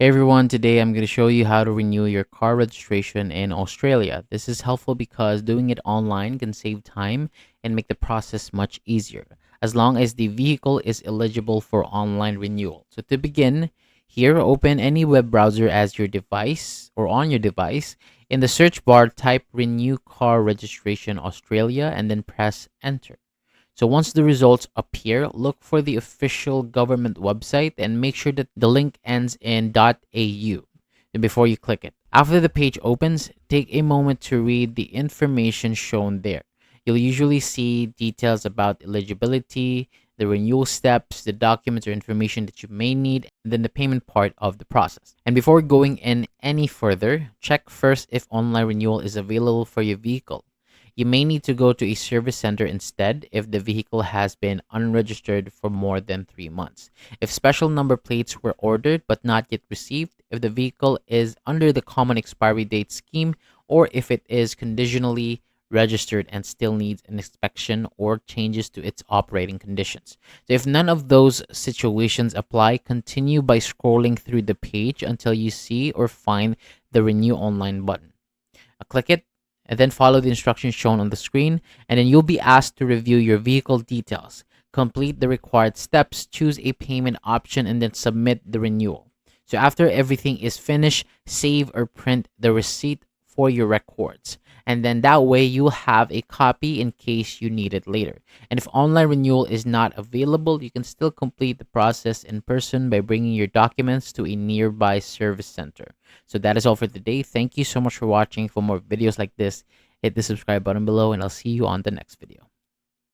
Hey everyone, today I'm going to show you how to renew your car registration in Australia. This is helpful because doing it online can save time and make the process much easier, as long as the vehicle is eligible for online renewal. So to begin, here open any web browser as your device or on your device. In the search bar, type Renew Car Registration Australia and then press enter. So once the results appear, look for the official government website and make sure that the link ends in .au before you click it. After the page opens, take a moment to read the information shown there. You'll usually see details about eligibility, the renewal steps, the documents or information that you may need, and then the payment part of the process. And before going in any further, check first if online renewal is available for your vehicle. You may need to go to a service center instead if the vehicle has been unregistered for more than 3 months. If special number plates were ordered but not yet received, if the vehicle is under the common expiry date scheme, or if it is conditionally registered and still needs an inspection or changes to its operating conditions. So if none of those situations apply, continue by scrolling through the page until you see or find the Renew Online button. Click it and then follow the instructions shown on the screen, and then you'll be asked to review your vehicle details. Complete the required steps, choose a payment option, and then submit the renewal. So after everything is finished, save or print the receipt for your records. And then that way you'll have a copy in case you need it later. And if online renewal is not available, you can still complete the process in person by bringing your documents to a nearby service center. So that is all for today. Thank you so much for watching. For more videos like this, hit the subscribe button below and I'll see you on the next video.